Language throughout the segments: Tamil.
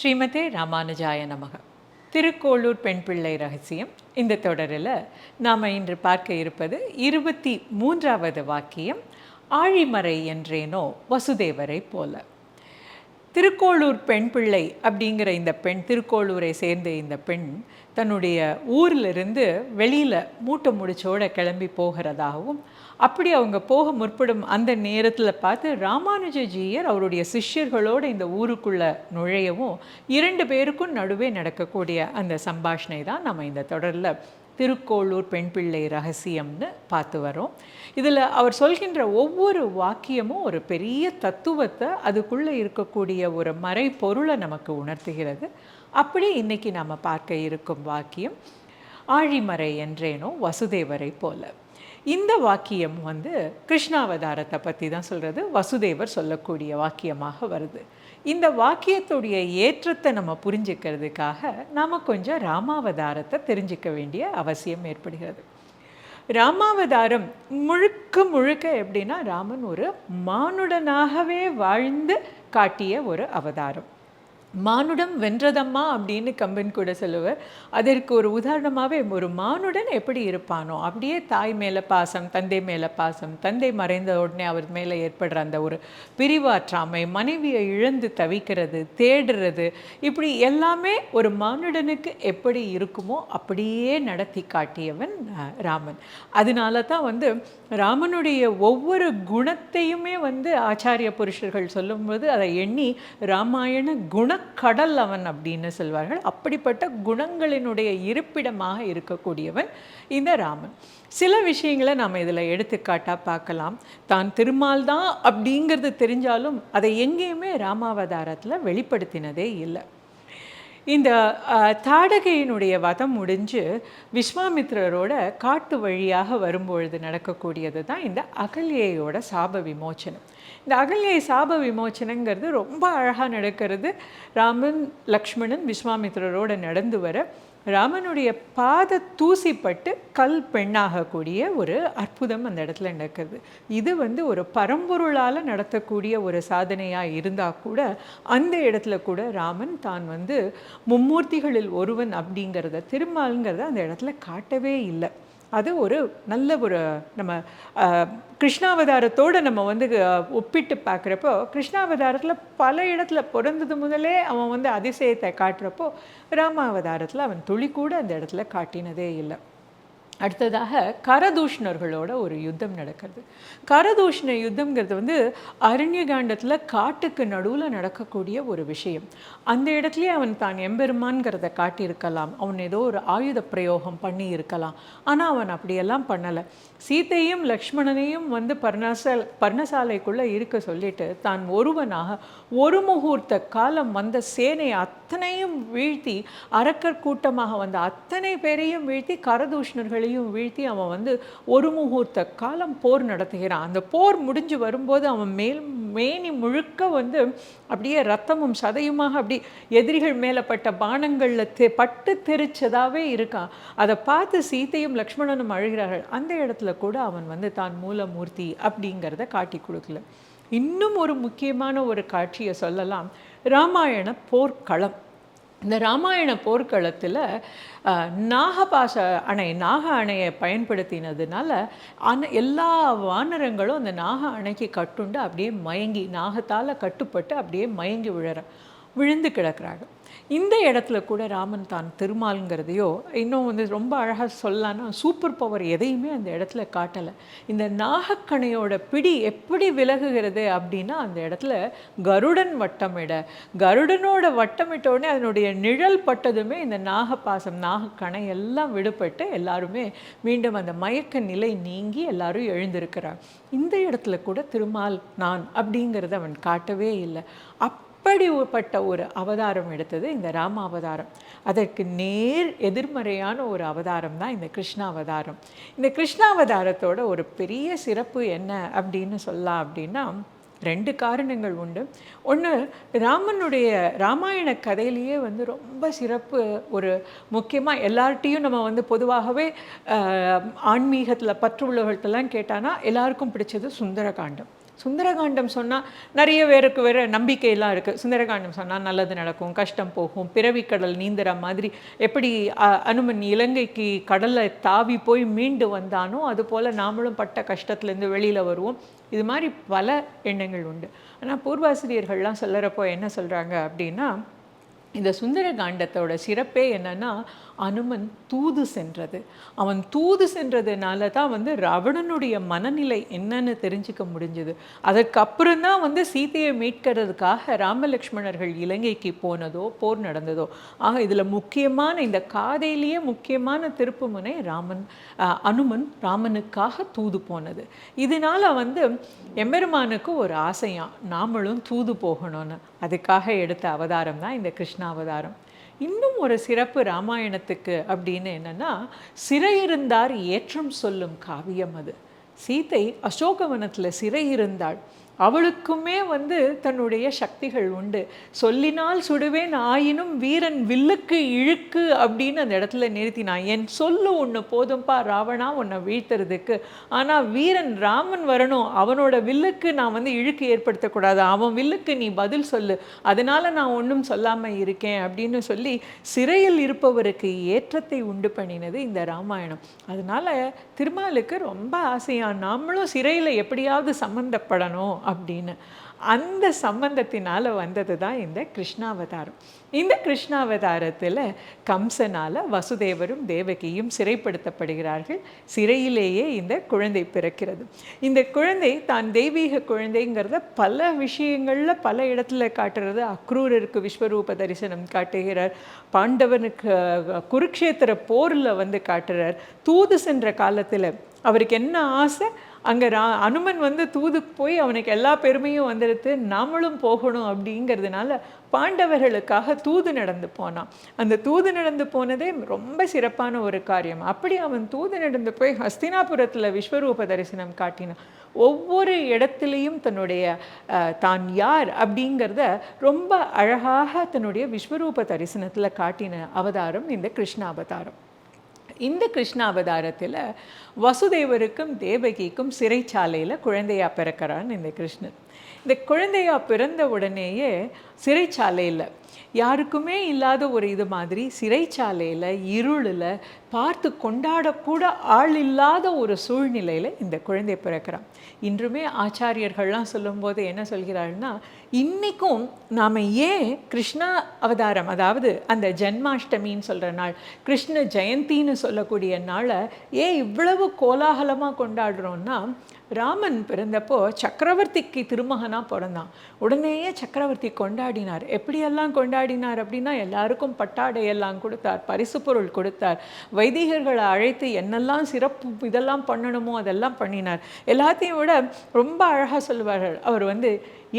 ஸ்ரீமதே ராமானுஜாய நமக. திருக்கோளூர் பெண் பிள்ளை ரகசியம் இந்த தொடரில் நாம் இன்று பார்க்க இருப்பது 23வது வாக்கியம். ஆழிமறை என்றேனோ வசுதேவரை போல. திருக்கோளூர் பெண் பிள்ளை அப்படிங்கிற இந்த பெண், திருக்கோளூரை சேர்ந்த இந்த பெண் தன்னுடைய ஊரிலிருந்து வெளியில் மூட்டை முடிச்சோடு கிளம்பி போகிறதாகவும், அப்படி அவங்க போக முற்படும் அந்த நேரத்தில் பார்த்து ராமானுஜஜீயர் அவருடைய சிஷ்யர்களோடு இந்த ஊருக்குள்ளே நுழையவும் 2 பேருக்கும் நடுவே நடக்கக்கூடிய அந்த சம்பாஷணை தான் நம்ம இந்த தொடரில் திருக்கோளூர் பெண் பிள்ளை ரகசியம்னு பார்த்து வரோம். இதில் அவர் சொல்கின்ற ஒவ்வொரு வாக்கியமும் ஒரு பெரிய தத்துவத்தை, அதுக்குள்ளே இருக்கக்கூடிய ஒரு மறை பொருளை நமக்கு உணர்த்துகிறது. அப்படி இன்றைக்கி நாம் பார்க்க இருக்கும் வாக்கியம் ஆழிமறை என்றேனோ வசுதேவரை போல. இந்த வாக்கியம் கிருஷ்ணாவதாரத்தை பற்றி தான் சொல்கிறது. வசுதேவர் சொல்லக்கூடிய வாக்கியமாக வருது. இந்த வாக்கியத்துடைய ஏற்றத்தை நம்ம புரிஞ்சுக்கிறதுக்காக நாம் கொஞ்சம் ராமாவதாரத்தை தெரிஞ்சிக்க வேண்டிய அவசியம் ஏற்படுகிறது. ராமாவதாரம் முழுக்க எப்படின்னா, ராமன் ஒரு மானுடனாகவே வாழ்ந்து காட்டிய ஒரு அவதாரம். மானுடம் வென்றதம்மா அப்படின்னு கம்பன் கூட சொல்லுவார். அதற்கு ஒரு உதாரணமாகவே, ஒரு மானுடன் எப்படி இருப்பானோ அப்படியே தாய் மேலே பாசம், தந்தை மேலே பாசம், தந்தை மறைந்த உடனே அவர் மேலே ஏற்படுற அந்த ஒரு பிரிவாற்றாமை, மனைவியை இழந்து தவிக்கிறது, தேடுறது, இப்படி எல்லாமே ஒரு மானுடனுக்கு எப்படி இருக்குமோ அப்படியே நடத்தி காட்டியவன் ராமன். அதனால தான் ராமனுடைய ஒவ்வொரு குணத்தையுமே ஆச்சாரிய புருஷர்கள் சொல்லும்போது அதை எண்ணி ராமாயண குணக்கடல் அவன் அப்படின்னு சொல்வார்கள். அப்படிப்பட்ட குணங்களினுடைய இருப்பிடமாக இருக்கக்கூடியவன் இந்த ராமன். சில விஷயங்களை நாம் இதில் எடுத்துக்காட்டாக பார்க்கலாம். தான் திருமால் தான் அப்படிங்கிறது தெரிஞ்சாலும் அதை எங்கேயுமே ராமாவதாரத்தில் வெளிப்படுத்தினதே இல்லை. இந்த தாடகையினுடைய வதம் முடிஞ்சு விஸ்வாமித்ரரோட காட்டு வழியாக வரும்பொழுது நடக்கக்கூடியது தான் இந்த அகல்யையோட சாப விமோச்சனம். இந்த அகல்யை சாப விமோச்சனங்கிறது ரொம்ப அழகாக நடக்கிறது. ராமன் லக்ஷ்மணன் விஸ்வாமித்ரரோடு நடந்து வர ராமனுடைய பாத தூசிப்பட்டு கல் பெண்ணாகக்கூடிய ஒரு அற்புதம் அந்த இடத்துல நடக்கிறது. இது ஒரு பரம்பொருளால் நடத்தக்கூடிய ஒரு சாதனையாக இருந்தால் கூட அந்த இடத்துல கூட ராமன் தான் மும்மூர்த்திகளில் ஒருவன் அப்படிங்கிறத, திருமால்ங்கிறத அந்த இடத்துல காட்டவே இல்லை. அது ஒரு நல்ல ஒரு நம்ம கிருஷ்ணாவதாரத்தோடு நம்ம ஒப்பிட்டு பார்க்குறப்போ, கிருஷ்ணாவதாரத்தில் பல இடத்துல பிறந்தது முதலே அவன் அதிசயத்தை காட்டுறப்போ, ராமாவதாரத்தில் அவன் துளி கூட அந்த இடத்துல காட்டினதே இல்லை. அடுத்ததாக கரதூஷ்ணர்களோட ஒரு யுத்தம் நடக்கிறது. கரதூஷ்ண யுத்தங்கிறது அரண்யகாண்டத்தில் காட்டுக்கு நடுவில் நடக்கக்கூடிய ஒரு விஷயம். அந்த இடத்துலையே அவன் தான் எம்பெருமான்கிறத காட்டியிருக்கலாம், அவன் ஏதோ ஒரு ஆயுத பிரயோகம் பண்ணி இருக்கலாம். ஆனால் அவன் அப்படியெல்லாம் பண்ணலை. சீத்தையும் லக்ஷ்மணனையும் பர்ணசாலைக்குள்ளே இருக்க சொல்லிட்டு தான் ஒருவனாக ஒரு முகூர்த்த காலம் வந்த சேனை அத்தனையும் வீழ்த்தி, அரக்கர் கூட்டமாக அத்தனை பேரையும் வீழ்த்தி, கரதூஷ்ணர்களையும் வீழ்த்தி அவன் ஒரு முகூர்த்த காலம் போர் நடத்துகிறான். அந்த போர் முடிஞ்சு வரும்போது அவன் மேனி முழுக்க அப்படியே ரத்தமும் சதையுமாக அப்படி எதிரிகள் மேலப்பட்ட பானங்களில் பட்டு தெரிச்சதாகவே இருக்கான். அதை பார்த்து சீத்தையும் லக்ஷ்மணனும் அழுகிறார்கள். அந்த இடத்துல கூட அவன் தான் மூலமூர்த்தி அப்படிங்கிறத காட்டி கொடுக்கல. இன்னும் ஒரு முக்கியமான ஒரு காட்சியை சொல்லலாம். ராமாயண போர்க்களம். இந்த ராமாயண போர்க்களத்தில் நாக அணையை பயன்படுத்தினதுனால எல்லா வானரங்களும் அந்த நாக அணைக்கு கட்டுண்டு அப்படியே மயங்கி, நாகத்தால் கட்டுப்பட்டு அப்படியே மயங்கி விழுந்து கிடக்கிறாங்க. இந்த இடத்துல கூட ராமன் தான் திருமால்ங்கிறதையோ, இன்னும் ரொம்ப அழகாக சொல்லலான்னா, சூப்பர் பவர் எதையுமே அந்த இடத்துல காட்டலை. இந்த நாகக்கணையோட பிடி எப்படி விலகுகிறது அப்படின்னா, அந்த இடத்துல கருடன் வட்டமிட, கருடனோட வட்டமிட்டோடனே அதனுடைய நிழல் பட்டதுமே இந்த நாகப்பாசம், நாகக்கணை எல்லாம் விடுபட்டு எல்லாருமே மீண்டும் அந்த மயக்க நிலை நீங்கி எல்லாரும் எழுந்திருக்கிறார். இந்த இடத்துல கூட திருமால் நான் அப்படிங்கிறத அவன் காட்டவே இல்லை. அப்படிப்பட்ட ஒரு அவதாரம் எடுத்தது இந்த ராமாவதாரம். அதற்கு நேர் எதிர்மறையான ஒரு அவதாரம் தான் இந்த கிருஷ்ணாவதாரம். இந்த கிருஷ்ணாவதாரத்தோட ஒரு பெரிய சிறப்பு என்ன அப்படின்னு சொல்லலாம் அப்படின்னா, 2 காரணங்கள் உண்டு. ஒன்று, ராமனுடைய ராமாயண கதையிலேயே ரொம்ப சிறப்பு. ஒரு முக்கியமாக எல்லார்ட்டையும் நம்ம பொதுவாகவே ஆன்மீகத்தில் பற்று உள்ளவர்கள்ட்டெல்லாம் கேட்டானா எல்லாருக்கும் பிடிச்சது சுந்தரகாண்டம். சுந்தரகாண்டம் சொன்னால் நிறைய பேருக்கு வேறு நம்பிக்கையெல்லாம் இருக்குது. சுந்தரகாண்டம் சொன்னால் நல்லது நடக்கும், கஷ்டம் போகும், பிறவிக்கடல் நீந்துற மாதிரி எப்படி அனுமன் இலங்கைக்கு கடலை தாவி போய் மீண்டு வந்தானோ அதுபோல் நாமளும் பட்ட கஷ்டத்துலேருந்து வெளியில் வருவோம். இது மாதிரி பல எண்ணங்கள் உண்டு. ஆனால் பூர்வாசிரியர்கள்லாம் சொல்லுறப்போ என்ன சொல்கிறாங்க அப்படின்னா, இந்த சுந்தரகாண்டத்தோட சிறப்பே என்னென்னா, அனுமன் தூது சென்றது. அவன் தூது சென்றதுனால தான் ராவணனுடைய மனநிலை என்னன்னு தெரிஞ்சுக்க முடிஞ்சுது. அதற்கப்புறம் தான் சீதையை மீட்கிறதுக்காக ராமலக்ஷ்மணர்கள் இலங்கைக்கு போனதோ போர் நடந்ததோ. ஆக இதில் முக்கியமான இந்த காதையிலேயே முக்கியமான திருப்புமுனை அனுமன் ராமனுக்காக தூது போனது. இதனால் எம்பெருமானுக்கு ஒரு ஆசையாம், நாமளும் தூது போகணும்னு. அதுக்காக எடுத்த அவதாரம் தான் இந்த கிருஷ்ணாவதாரம். இன்னும் ஒரு சிறப்பு ராமாயணத்துக்கு அப்படின்னு என்னென்னா, சிறையிருந்தார் ஏற்றம் சொல்லும் காவியம் அது. சீதை அசோகவனத்தில் சிறையிருந்தாள். அவளுக்குமே தன்னுடைய சக்திகள் உண்டு. சொல்லினால் சுடுவேன் ஆயினும் வீரன் வில்லுக்கு இழுக்கு அப்படின்னு அந்த இடத்துல நிறுத்தினான். என் சொல்லு ஒன்று போதும்பா ராவணா உன்னை வீழ்த்துறதுக்கு, ஆனால் வீரன் ராமன் வரணும், அவனோட வில்லுக்கு நான் இழுக்கு ஏற்படுத்தக்கூடாது, அவன் வில்லுக்கு நீ பதில் சொல்லு, அதனால நான் ஒன்றும் சொல்லாமல் இருக்கேன் அப்படின்னு சொல்லி சிறையில் இருப்பவருக்கு ஏற்றத்தை உண்டு பண்ணினது இந்த ராமாயணம். அதனால் திருமாலுக்கு ரொம்ப ஆசையாக நாமளும் சிறையில் எப்படியாவது சம்மந்தப்படணும் அப்படின்னு. அந்த சம்பந்தத்தினால் வந்தது தான் இந்த கிருஷ்ணாவதாரம். இந்த கிருஷ்ணாவதாரத்தில் கம்சனால் வசுதேவரும் தேவகியும் சிறைப்படுத்தப்படுகிறார்கள். சிறையிலேயே இந்த குழந்தை பிறக்கிறது. இந்த குழந்தை தான் தெய்வீக குழந்தைங்கிறத பல விஷயங்களில் பல இடத்துல காட்டுறது. அக்ரூரருக்கு விஸ்வரூப தரிசனம் காட்டுகிறார், பாண்டவனுக்கு குருக்ஷேத்திர போரில் காட்டுறார். தூது சென்ற காலத்தில் அவருக்கு என்ன ஆசை, அங்கே அனுமன் தூதுக்கு போய் அவனுக்கு எல்லா பெருமையும் வந்துடுத்து, நாமளும் போகணும் அப்படிங்கிறதுனால பாண்டவர்களுக்காக தூது நடந்து போனான். அந்த தூது நடந்து போனதே ரொம்ப சிறப்பான ஒரு காரியம். அப்படி அவன் தூது நடந்து போய் ஹஸ்தினாபுரத்தில் விஸ்வரூப தரிசனம் காட்டினான். ஒவ்வொரு இடத்துலையும் தன்னுடைய தான் யார் அப்படிங்கிறத ரொம்ப அழகாக தன்னுடைய விஸ்வரூப தரிசனத்தில் காட்டின அவதாரம் இந்த கிருஷ்ணாவதாரம். இந்த கிருஷ்ணாவதாரத்தில் வசுதேவருக்கும் தேவகிக்கும் சிறைச்சாலையில் குழந்தையாக பிறக்கிறான் இந்த கிருஷ்ணன். இந்த குழந்தையாக பிறந்த உடனேயே சிறைச்சாலையில் யாருக்குமே இல்லாத ஒரு இது மாதிரி சிறைச்சாலையில் இருளில் பார்த்து கொண்டாடக்கூட ஆள் இல்லாத ஒரு சூழ்நிலையில் இந்த குழந்தை பிறக்கிறான். இன்றுமே ஆச்சாரியர்கள்லாம் சொல்லும்போது என்ன சொல்கிறாள்னா, இன்றைக்கும் நாம் ஏன் கிருஷ்ணா அவதாரம், அதாவது அந்த ஜென்மாஷ்டமின்னு சொல்கிற நாள், கிருஷ்ண ஜெயந்தின்னு சொல்லக்கூடிய நாளை ஏன் இவ்வளவு கோலாகலமாக கொண்டாடுறோன்னா, ராமன் பிறந்தப்போ சக்கரவர்த்திக்கு திருமகனாக பிறந்தான். உடனேயே சக்கரவர்த்தி கொண்டாடினார். எப்படியெல்லாம் கொண்டாடினார் அப்படின்னா, எல்லாருக்கும் பட்டாடையெல்லாம் கொடுத்தார், பரிசு பொருள் கொடுத்தார், வைதிகர்களை அழைத்து என்னெல்லாம் சிறப்பு இதெல்லாம் பண்ணணுமோ அதெல்லாம் பண்ணினார். எல்லாத்தையும் விட ரொம்ப அழகாக சொல்லுவார்கள், அவர்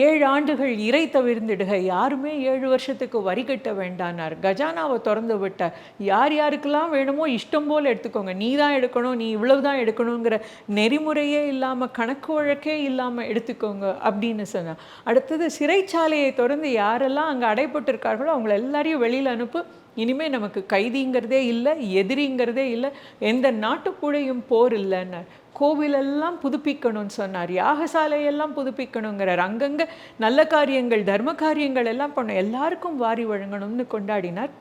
7 ஆண்டுகள் இறை தவிர்ந்திடுக, யாருமே 7 வருஷத்துக்கு வரி கட்ட வேண்டானார். கஜானாவை திறந்து விட்டார், யார் யாருக்கெல்லாம் வேணுமோ இஷ்டம் போல் எடுத்துக்கோங்க, நீ தான் எடுக்கணும், நீ இவ்வளவு தான் எடுக்கணுங்கிற நெறிமுறையே இல்லாமல் கணக்கு வழக்கே இல்லாமல் எடுத்துக்கோங்க அப்படின்னு சொன்னார். அடுத்தது சிறைச்சாலையை திறந்து யாரெல்லாம் அங்கே அடைப்பட்டிருக்கார்களோ அவங்கள எல்லாரையும் வெளியில் அனுப்பு, இனிமேல் நமக்கு கைதிங்கிறதே இல்லை, எதிரிங்கிறதே இல்லை, எந்த நாட்டுக்கூடையும் போர் இல்லைன்னார். கோவிலெல்லாம் புதுப்பிக்கணும்னு சொன்னார், யாகசாலையெல்லாம் புதுப்பிக்கணுங்கிறார், அங்கங்கே நல்ல காரியங்கள் தர்ம காரியங்கள் எல்லாம் பண்ண எல்லாருக்கும் வாரி வழங்கணும்னு கொண்டாடினார்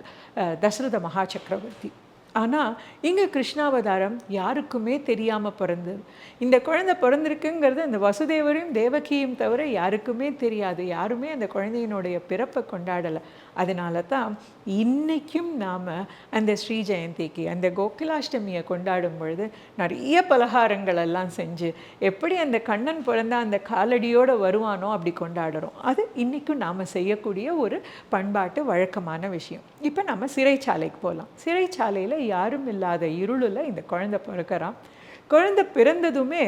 தசரத மகா சக்கரவர்த்தி. ஆனால் இங்கே கிருஷ்ணாவதாரம் யாருக்குமே தெரியாமல் பிறந்தது. இந்த குழந்தை பிறந்திருக்குங்கிறது அந்த வசுதேவரையும் தேவகியும் தவிர யாருக்குமே தெரியாது. யாருமே அந்த குழந்தையினுடைய பிறப்பை கொண்டாடலை. அதனால தான் இன்றைக்கும் நாம் அந்த ஸ்ரீ ஜெயந்திக்கு அந்த கோகுலாஷ்டமியை கொண்டாடும் பொழுது நிறைய பலகாரங்கள் எல்லாம் செஞ்சு எப்படி அந்த கண்ணன் பிறந்த அந்த காலடியோடு வருவானோ அப்படி கொண்டாடுறோம். அது இன்றைக்கும் நாம் செய்யக்கூடிய ஒரு பண்பாட்டு வழக்கமான விஷயம். இப்போ நம்ம சிறைச்சாலைக்கு போகலாம். சிறைச்சாலையில் யாரும் இல்லாத இருளில் இந்த குழந்தை பிறக்கிறான். குழந்தை பிறந்ததுமே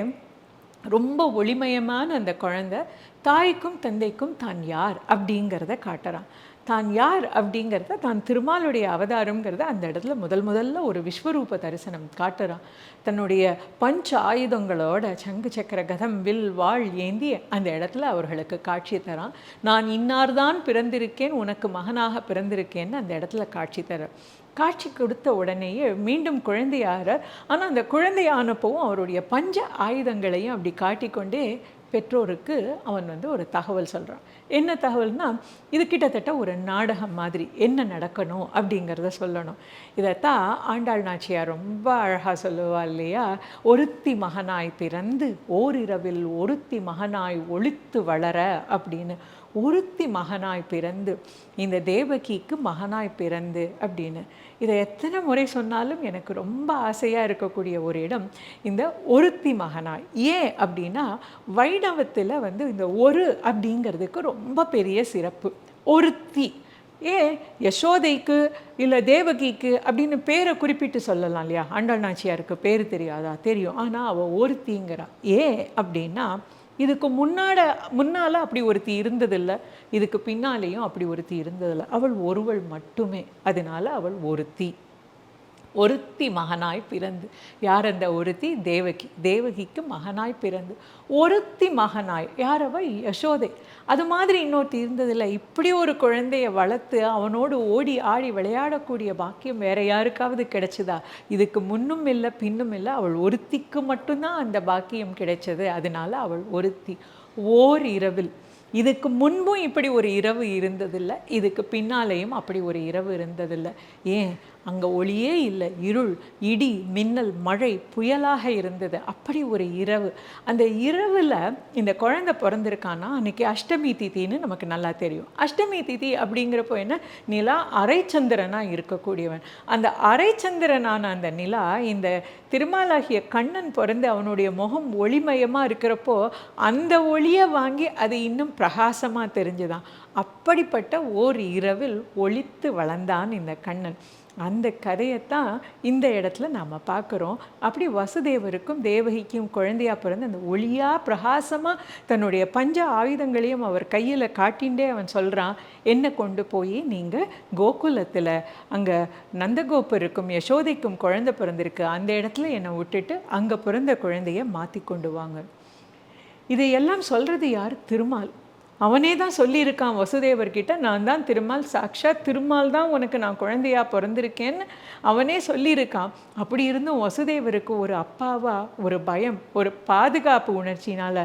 ரொம்ப ஒளிமயமான அந்த குழந்தை தாய்க்கும் தந்தைக்கும் தான் யார் அப்படிங்கிறத காட்டுறான். தான் யார் அப்படிங்கிறத, தான் திருமாலுடைய அவதாரங்கிறத அந்த இடத்துல முதல்ல ஒரு விஸ்வரூப தரிசனம் காட்டுறான். தன்னுடைய பஞ்ச ஆயுதங்களோட சங்கு சக்கர கதம் வில் வாழ் ஏந்தி அந்த இடத்துல அவர்களுக்கு காட்சி தரான். நான் இன்னார்தான் பிறந்திருக்கேன், உனக்கு மகனாக பிறந்திருக்கேன்னு அந்த இடத்துல காட்சி தரான். காட்சி கொடுத்த உடனேயே மீண்டும் குழந்தையாகிறார். ஆனால் அந்த குழந்தையானப்பவும் அவருடைய பஞ்ச ஆயுதங்களையும் அப்படி காட்டிக்கொண்டே பெற்றோருக்கு அவன் வந்து ஒரு தகவல் சொல்கிறான். என்ன தகவல்னா, இது கிட்டத்தட்ட ஒரு நாடகம் மாதிரி, என்ன நடக்கணும் அப்படிங்கிறத சொல்லணும். இதைத்தான் ஆண்டாள் நாச்சியார் ரொம்ப அழகாக சொல்லுவா இல்லையா? ஒருத்தி மகனாய் பிறந்து ஓரிரவில் ஒருத்தி மகனாய் ஒளித்து வளர அப்படின்னு. ஒருத்தி மகனாய் பிறந்து, இந்த தேவகிக்கு மகனாய் பிறந்து அப்படின்னு. இதை எத்தனை முறை சொன்னாலும் எனக்கு ரொம்ப ஆசையாக இருக்கக்கூடிய ஒரு இடம் இந்த ஒருத்தி மகனாய். ஏன் அப்படின்னா, வைணவத்தில் வந்து இந்த ஒரு அப்படிங்கிறதுக்கு ரொம்ப பெரிய சிறப்பு. ஒருத்தி, ஏன் யசோதைக்கு இல்லை தேவகிக்கு அப்படின்னு பேரை குறிப்பிட்டு சொல்லலாம் இல்லையா? ஆண்டாள் நாச்சியாருக்கு பேர் தெரியாதா? தெரியும். ஆனால் அவள் ஒருத்திங்கிறா. ஏன் அப்படின்னா, இதுக்கு முன்னால் அப்படி ஒருத்தி இருந்ததில்லை, இதுக்கு பின்னாலேயும் அப்படி ஒருத்தி இருந்ததில்லை. அவள் ஒருவள் மட்டுமே, அதனால அவள் ஒருத்தி. ஒருத்தி மகனாய் பிறந்து. யார் அந்த ஒருத்தி? தேவகி. தேவகிக்கு மகனாய் பிறந்து ஒருத்தி மகனாய். யார் அவ? யசோதை. அது மாதிரி இன்னொருத்தி இருந்ததில்லை. இப்படி ஒரு குழந்தைய வளர்த்து அவனோடு ஓடி ஆடி விளையாடக்கூடிய பாக்கியம் வேற யாருக்காவது கிடைச்சதா? இதுக்கு முன்னும் இல்லை பின்னும் இல்லை, அவள் ஒருத்திக்கு மட்டும்தான் அந்த பாக்கியம் கிடைச்சது. அதனால அவள் ஒருத்தி. ஓர் இரவில், இதுக்கு முன்பும் இப்படி ஒரு இரவு இருந்ததில்லை, இதுக்கு பின்னாலேயும் அப்படி ஒரு இரவு இருந்ததில்லை. ஏன்? அங்கே ஒளியே இல்லை, இருள், இடி, மின்னல், மழை, புயலாக இருந்தது. அப்படி ஒரு இரவு. அந்த இரவில் இந்த குழந்தை பிறந்திருக்கான்னா அன்றைக்கி அஷ்டமி திதின்னு நமக்கு நல்லா தெரியும். அஷ்டமி திதி அப்படிங்கிறப்போ என்ன? நிலா அரைச்சந்திரனாக இருக்கக்கூடியவன். அந்த அரைச்சந்திரனான அந்த நிலா இந்த திருமாலாகிய கண்ணன் பிறந்து அவனுடைய முகம் ஒளிமயமாக இருக்கிறப்போ அந்த ஒளியை வாங்கி அது இன்னும் பிரகாசமாக தெரிஞ்சுதான். அப்படிப்பட்ட ஓர் இரவில் ஒளித்து வளர்ந்தான் இந்த கண்ணன். அந்த கதையைத்தான் இந்த இடத்துல நாம் பார்க்குறோம். அப்படி வசுதேவருக்கும் தேவகிக்கும் குழந்தையாக பிறந்து அந்த ஒளியாக பிரகாசமாக தன்னுடைய பஞ்ச ஆயுதங்களையும் அவர் கையில் காட்டின்றே அவன் சொல்கிறான், என்னை கொண்டு போய் நீங்கள் கோகுலத்தில் அங்கே நந்தகோபருக்கும் யசோதைக்கும் குழந்தை பிறந்திருக்கு, அந்த இடத்துல என்னை விட்டுட்டு அங்கே பிறந்த குழந்தைய மாற்றி கொண்டு வாங்க. இதையெல்லாம் சொல்கிறது யார்? திருமால். அவனே தான் சொல்லியிருக்கான் வசுதேவர்கிட்ட, நான் தான் திருமால், சாக்ஷாத் திருமால் தான் உனக்கு நான் குழந்தையாக பிறந்திருக்கேன்னு அவனே சொல்லியிருக்கான். அப்படி இருந்தும் வசுதேவருக்கு ஒரு அப்பாவா ஒரு பயம், ஒரு பாதுகாப்பு உணர்ச்சினால்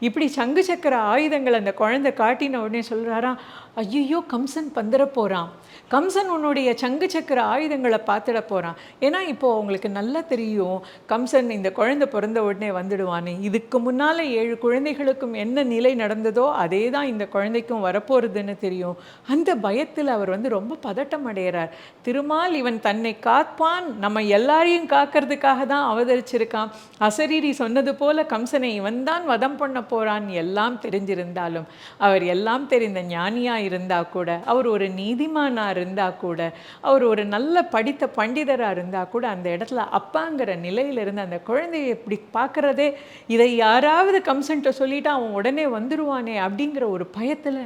இப்படி சங்கு சக்கர ஆயுதங்கள் அந்த குழந்தை காட்டின உடனே சொல்கிறாராம், ஐயோ கம்சன் பந்தர போகிறான், கம்சன் உன்னுடைய சங்கு சக்கர ஆயுதங்களை பார்த்துட போகிறான். ஏன்னா இப்போது அவங்களுக்கு நல்லா தெரியும் கம்சன் இந்த குழந்தை பிறந்த உடனே வந்துடுவானே. இதுக்கு முன்னால் 7 குழந்தைகளுக்கும் என்ன நிலை நடந்ததோ அதே தான் இந்த குழந்தைக்கும் வரப்போகிறதுன்னு தெரியும். அந்த பயத்தில் அவர் வந்து ரொம்ப பதட்டம் அடைகிறார். திருமால் இவன் தன்னை காப்பான், நம்ம எல்லாரையும் காக்கிறதுக்காக தான் அவதரிச்சிருக்கான், அசரீரி சொன்னது போல கம்சனை இவன் தான் வதம் பண்ண போகிறான் எல்லாம் தெரிஞ்சிருந்தாலும், அவர் எல்லாம் தெரிந்த ஞானியாக இருந்தால் கூட, அவர் ஒரு நீதிமானாக இருந்தால் கூட, அவர் ஒரு நல்ல படித்த பண்டிதராக இருந்தால் கூட, அந்த இடத்துல அப்பாங்கிற நிலையிலிருந்து அந்த குழந்தையை இப்படி பார்க்குறதே, இதை யாராவது கம்சன்ட்ட சொல்லிவிட்டு அவன் உடனே வந்துடுவானே அப்படிங்கிற ஒரு பயத்தில்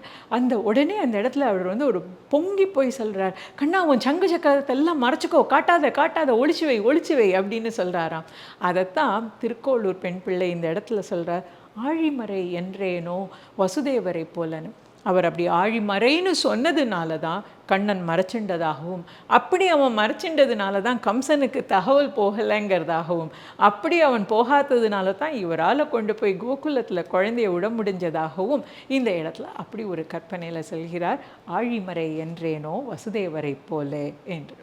உடனே அந்த இடத்துல அவர் வந்து ஒரு பொங்கி போய் சொல்கிறார், கண்ணா அவன் சங்கு சக்கரத்தை எல்லாம் மறைச்சிக்கோ, காட்டாத ஒளிச்சு வை அப்படின்னு சொல்கிறாராம். அதைத்தான் திருக்கோளூர் பெண் பிள்ளை இந்த இடத்துல சொல்கிறார், ஆழிமறை என்றேனோ வசுதேவரை போலன்னு. அவர் அப்படி ஆழிமறைன்னு சொன்னதுனால தான் கண்ணன் மறைச்சின்றதாகவும், அப்படி அவன் மறைச்சின்றதுனால தான் கம்சனுக்கு தகவல் போகலைங்கிறதாகவும், அப்படி அவன் போகாததுனால தான் இவரால் கொண்டு போய் கோகுலத்தில் குழந்தைய விட முடிஞ்சதாகவும் இந்த இடத்துல அப்படி ஒரு கற்பனையில் செல்கிறார். ஆழிமறை என்றேனோ வசுதேவரை போல என்று.